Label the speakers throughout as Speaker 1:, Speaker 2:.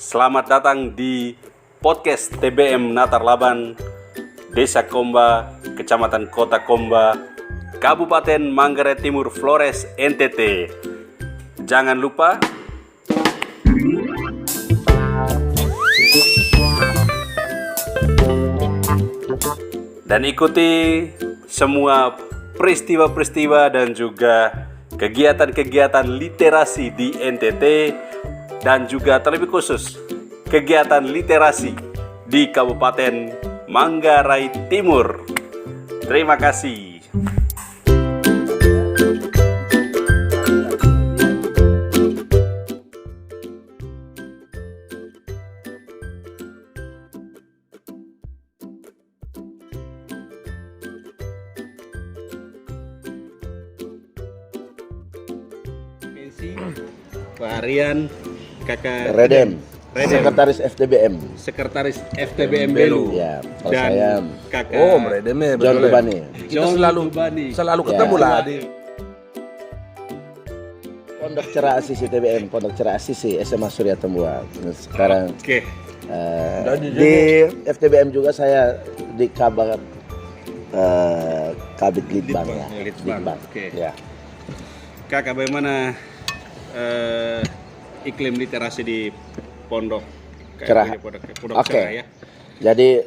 Speaker 1: Selamat datang di podcast TBM Natar Laban, Desa Komba, Kecamatan Kota Komba, Kabupaten Manggarai Timur, Flores, NTT. Jangan lupa dan ikuti semua peristiwa-peristiwa dan juga kegiatan-kegiatan literasi di NTT dan juga terlebih khusus kegiatan literasi di Kabupaten Manggarai Timur. Terima kasih. Pak Arian, Kakak
Speaker 2: Redem. Sekretaris FTBM.
Speaker 1: Sekretaris FTBM Belu.
Speaker 2: Ya, kalau
Speaker 1: Dan
Speaker 2: saya
Speaker 1: Kakak
Speaker 3: Redemnya
Speaker 2: John
Speaker 3: betul.
Speaker 2: Lubani.
Speaker 3: Kita selalu ketemu
Speaker 2: Ya.
Speaker 3: lah di
Speaker 2: Pondok Cerah Asisi TBM, Pondok Cerah Asisi SMA Surya Tembuak. Sekarang
Speaker 1: Oke.
Speaker 2: di FTBM juga saya di kabar Kabit Litbang ya.
Speaker 1: Litbang. Oke.
Speaker 2: Ya.
Speaker 1: Kakak, bagaimana iklim literasi di Pondok
Speaker 2: Cerah.
Speaker 1: Pondok
Speaker 2: Oke.
Speaker 1: Cerah ya?
Speaker 2: Jadi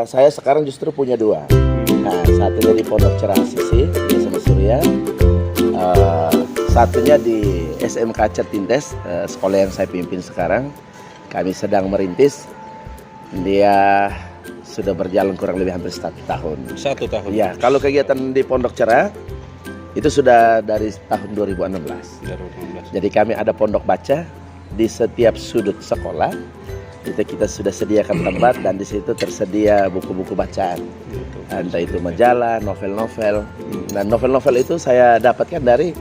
Speaker 2: saya sekarang justru punya dua. Nah, satunya di Pondok Cerah Asisi di SMA Surya. Satunya di SMK Certintes, sekolah yang saya pimpin sekarang. Kami sedang merintis. Dia sudah berjalan kurang lebih hampir 1 tahun.
Speaker 1: 1 tahun.
Speaker 2: Ya, kalau kegiatan di Pondok Cerah itu sudah dari tahun 2016.
Speaker 1: 2016.
Speaker 2: Jadi kami ada pondok baca di setiap sudut sekolah. Kita sudah sediakan tempat dan di situ tersedia buku-buku bacaan. Entah itu majalah, novel-novel. Nah, novel-novel itu saya dapatkan dari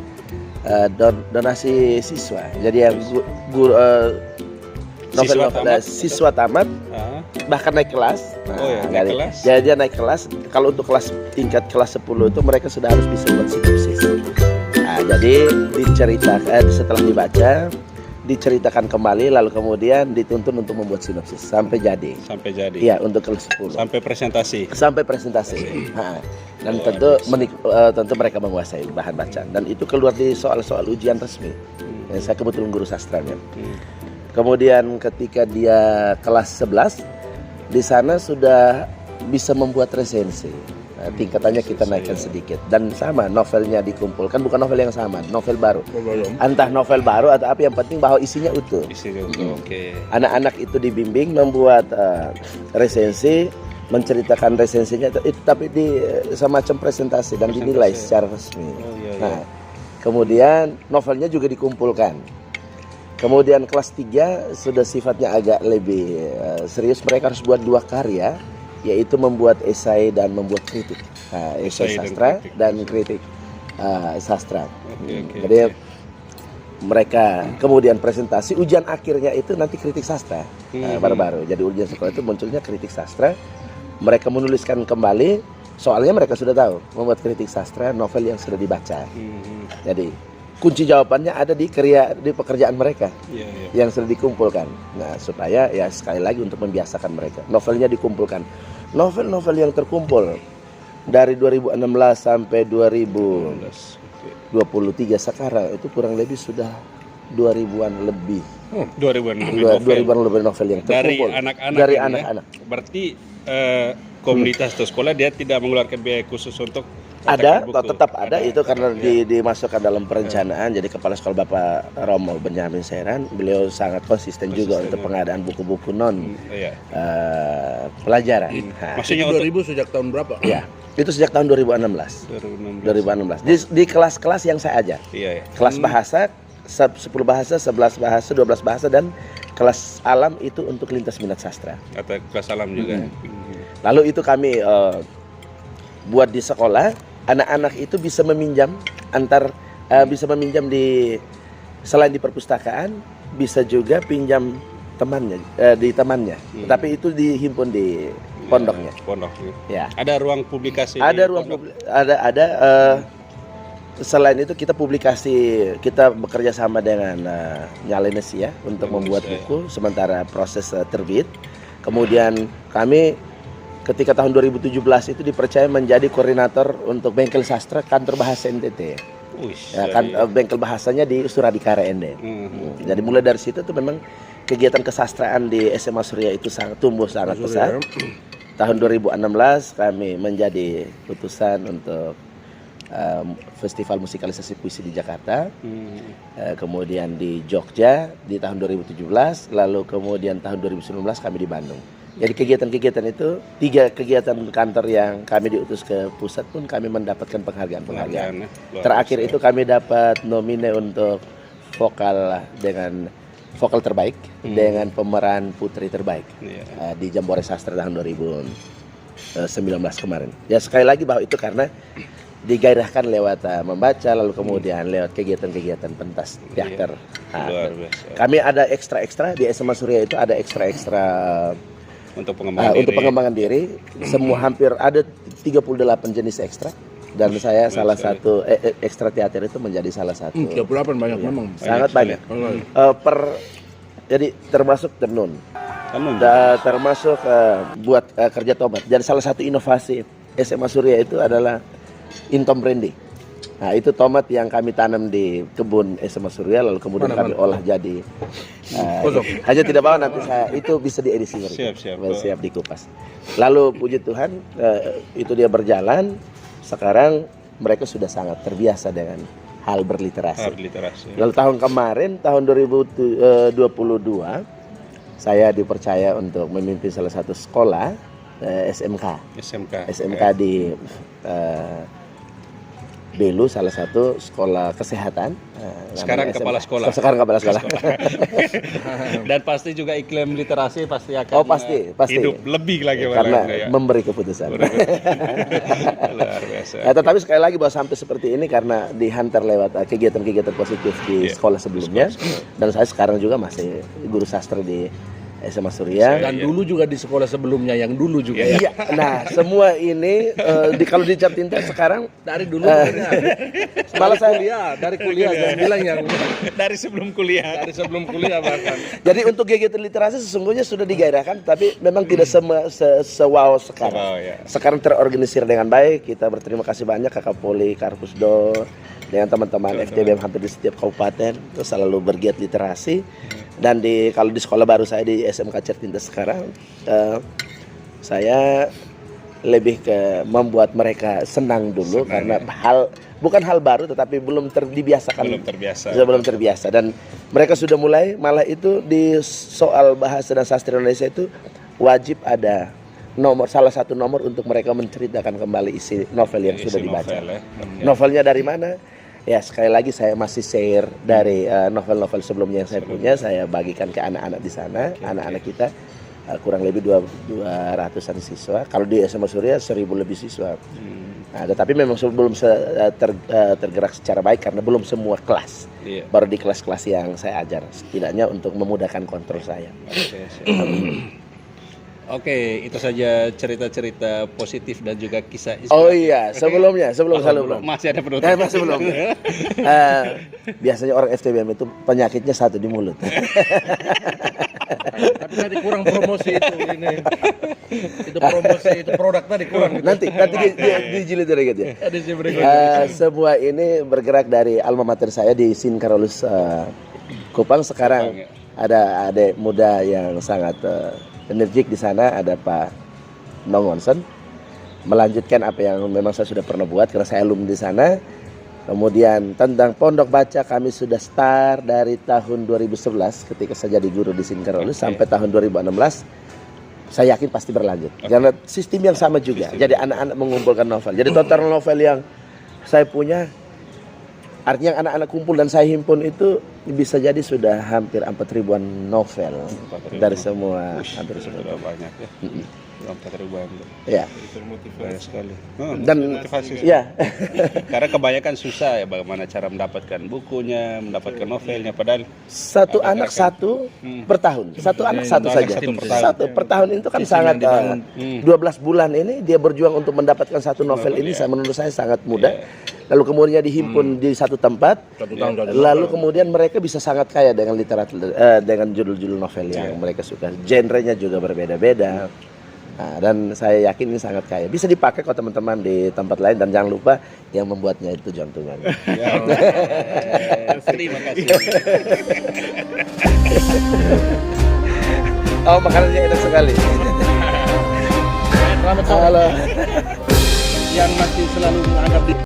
Speaker 2: donasi siswa. Jadi yang siswa tamat bahkan naik kelas.
Speaker 1: Naik kelas.
Speaker 2: Jadi dia naik kelas. Kalau untuk tingkat kelas 10 itu mereka sudah harus bisa buat sinopsis. Nah, jadi diceritakan setelah dibaca, diceritakan kembali, lalu kemudian dituntun untuk membuat sinopsis sampai jadi.
Speaker 1: Sampai jadi.
Speaker 2: Iya, untuk kelas 10.
Speaker 1: Sampai presentasi.
Speaker 2: Sampai presentasi. Nah, dan tentu mereka menguasai bahan bacaan dan itu keluar di soal-soal ujian resmi. Saya kebetulan guru sastranya. Kemudian ketika dia kelas 11, di sana sudah bisa membuat resensi. Nah, tingkatannya kita naikkan sedikit. Dan sama, novelnya dikumpulkan, bukan novel yang sama, novel baru. Entah novel baru atau apa, yang penting bahwa isinya utuh.
Speaker 1: Oke.
Speaker 2: Anak-anak itu dibimbing membuat resensi, menceritakan resensinya itu tapi di semacam presentasi dan dinilai secara resmi. Nah, kemudian novelnya juga dikumpulkan. Kemudian kelas 3 sudah sifatnya agak lebih serius, mereka harus buat 2 karya, yaitu membuat esai dan membuat kritik. Esai sastra dan kritik sastra. Jadi mereka kemudian presentasi, ujian akhirnya itu nanti kritik sastra baru-baru. Jadi ujian sekolah itu munculnya kritik sastra. Mereka menuliskan kembali, soalnya mereka sudah tahu membuat kritik sastra novel yang sudah dibaca. Jadi kunci jawabannya ada di pekerjaan mereka yang sudah dikumpulkan. Nah, supaya ya sekali lagi untuk membiasakan mereka. Novelnya dikumpulkan. Novel-novel yang terkumpul dari 2016 sampai 2023 sekarang itu kurang lebih sudah 2000-an lebih. 2000-an lebih novel yang terkumpul.
Speaker 1: Dari anak-anak. Berarti komunitas atau sekolah dia tidak mengeluarkan biaya khusus untuk
Speaker 2: ada, tetap ada itu karena dimasukkan dalam perencanaan. Jadi Kepala Sekolah Bapak Romo Benyamin Seran, beliau sangat konsisten juga untuk pengadaan buku-buku non pelajaran.
Speaker 3: Maksudnya 2000 sejak tahun berapa?
Speaker 2: Ya, itu sejak tahun 2016. 2016. Di kelas-kelas yang saya ajar. Kelas bahasa 10 bahasa, 11 bahasa, 12 bahasa dan kelas alam itu untuk lintas minat sastra.
Speaker 1: Atau kelas alam juga.
Speaker 2: Lalu itu kami buat di sekolah. Anak-anak itu bisa meminjam bisa meminjam selain di perpustakaan, bisa juga pinjam temannya di temannya. Tapi itu dihimpun di pondoknya.
Speaker 1: Pondok.
Speaker 2: Ya.
Speaker 1: Ada ruang publikasi.
Speaker 2: Ada ruang ada selain itu kita kita bekerja sama dengan Nyalenes ya untuk membuat buku sementara proses terbit. Kemudian kami ketika tahun 2017 itu dipercaya menjadi koordinator untuk bengkel sastra kantor bahasa NTT. Bengkel bahasanya di Suradikara Ende. Jadi mulai dari situ tuh memang kegiatan kesastraan di SMA Surya itu tumbuh sangat pesat. Tahun 2016 kami menjadi utusan untuk festival musikalisasi puisi di Jakarta, kemudian di Jogja di tahun 2017, lalu kemudian tahun 2019 kami di Bandung. Jadi kegiatan-kegiatan itu 3 kegiatan kantor yang kami diutus ke pusat pun kami mendapatkan penghargaan. Terakhir itu kami dapat nomine untuk vokal terbaik dengan pemeran putri terbaik di Jambore Sastra tahun 2019 kemarin. Ya sekali lagi bahwa itu karena digairahkan lewat membaca, lalu kemudian lewat kegiatan-kegiatan pentas teater. Kami ada ekstra-ekstra di SMA Surya itu ada ekstra-ekstra untuk pengembangan diri. Semua hampir ada 38 jenis ekstra dan saya salah satu ekstra teater itu menjadi salah satu.
Speaker 3: 38 banyak memang.
Speaker 2: Sangat banyak. Jadi termasuk tenun. Termasuk buat kerja tomat. Jadi salah satu inovasi SMA Surya itu adalah Intom Brandy. Nah itu tomat yang kami tanam di kebun SMA Surya lalu kemudian kami olah jadi hanya tidak bawa nanti itu bisa diedisi siap dikupas. Lalu puji Tuhan itu dia berjalan. Sekarang mereka sudah sangat terbiasa dengan hal berliterasi. Lalu tahun kemarin tahun 2022 saya dipercaya untuk memimpin salah satu sekolah SMK di Belu, salah satu sekolah kesehatan.
Speaker 1: Sekarang kepala sekolah.
Speaker 4: Dan pasti juga iklim literasi pasti akan
Speaker 2: pasti
Speaker 1: hidup lebih lagi
Speaker 2: karena memberi keputusan.
Speaker 1: Luar biasa.
Speaker 2: Tetapi sekali lagi bahwa sampai seperti ini karena dihantar lewat kegiatan-kegiatan positif di sekolah sebelumnya dan saya sekarang juga masih guru sastra di SMA Surya.
Speaker 3: Dan dulu juga di sekolah sebelumnya yang dulu juga.
Speaker 2: Iya. Nah, semua ini kalau dicap tinta sekarang
Speaker 3: dari dulu
Speaker 2: malah saya
Speaker 3: dari kuliah jangan bilang yang
Speaker 1: dari sebelum kuliah.
Speaker 3: bahkan.
Speaker 2: Jadi untuk kegiatan literasi sesungguhnya sudah digairahkan tapi memang tidak sewow sekarang. Sekarang terorganisir dengan baik. Kita berterima kasih banyak Kakak Poli, Karpusdo dengan teman-teman FTBM hampir di setiap kabupaten terus selalu bergiat literasi. Dan kalau di sekolah baru saya di SMK Certinta sekarang saya lebih ke membuat mereka senang dulu karena bukan hal baru tetapi belum terbiasa dan mereka sudah mulai malah itu di soal bahasa dan sastra Indonesia itu wajib ada salah satu nomor untuk mereka menceritakan kembali isi novel yang sudah dibaca. Novelnya dari mana? Ya sekali lagi saya masih share dari novel-novel sebelumnya yang saya punya, saya bagikan ke anak-anak di sana, anak-anak kita kurang lebih 200-an siswa. Kalau di SMA Surya 1.000 lebih siswa. Nah, tetapi memang belum tergerak secara baik karena belum semua kelas. Baru di kelas-kelas yang saya ajar, setidaknya untuk memudahkan kontrol saya.
Speaker 4: Oke, itu saja cerita-cerita positif dan juga kisah inspiratif.
Speaker 2: Oh iya, sebelum
Speaker 4: masih ada penutup.
Speaker 2: Masih belum. Biasanya orang FTBM itu penyakitnya satu di mulut.
Speaker 3: Tapi tadi kurang promosi itu ini. Itu promosi itu produk tadi kurang.
Speaker 2: Nanti dijilid sedikit ya. Semua ini bergerak dari alma mater saya di Sin Karolus Kupang. Sekarang ada adik muda yang sangat energik di sana, ada Pak Nongonsen melanjutkan apa yang memang saya sudah pernah buat karena saya alumni di sana. Kemudian tentang pondok baca kami sudah start dari tahun 2011 ketika saya jadi guru di Sinkarolus sampai tahun 2016. Saya yakin pasti berlanjut karena sistem yang sama juga. Jadi anak-anak mengumpulkan novel. Jadi total novel yang saya punya artinya anak-anak kumpul dan saya himpun itu bisa jadi sudah hampir 4.000-an novel dari semua hampir semua.
Speaker 1: Banyak ya.
Speaker 4: 4.000-an.
Speaker 2: Ya.
Speaker 4: Banyak sekali.
Speaker 2: Dan
Speaker 4: Motivasi.
Speaker 2: ya.
Speaker 4: Karena kebanyakan susah ya bagaimana cara mendapatkan bukunya, mendapatkan novelnya, padahal
Speaker 2: Satu anak satu per tahun. Satu anak satu
Speaker 4: anak
Speaker 2: saja.
Speaker 4: satu per tahun.
Speaker 2: Satu per tahun itu kan sangat 12 bulan ini dia berjuang untuk mendapatkan satu novel ini menurut saya sangat mudah. Lalu kemudian dihimpun di satu tempat. Lalu kemudian mereka bisa sangat kaya dengan literatur dengan judul-judul novel yang mereka suka. Genrenya juga berbeda-beda. Nah, dan saya yakin ini sangat kaya. Bisa dipakai kok teman-teman di tempat lain dan jangan lupa yang membuatnya itu John Tungan.
Speaker 4: Terima kasih.
Speaker 2: Oh, makanannya enak sekali.
Speaker 3: Selamat sore.
Speaker 2: Halo.
Speaker 3: Yang masih selalu menganggap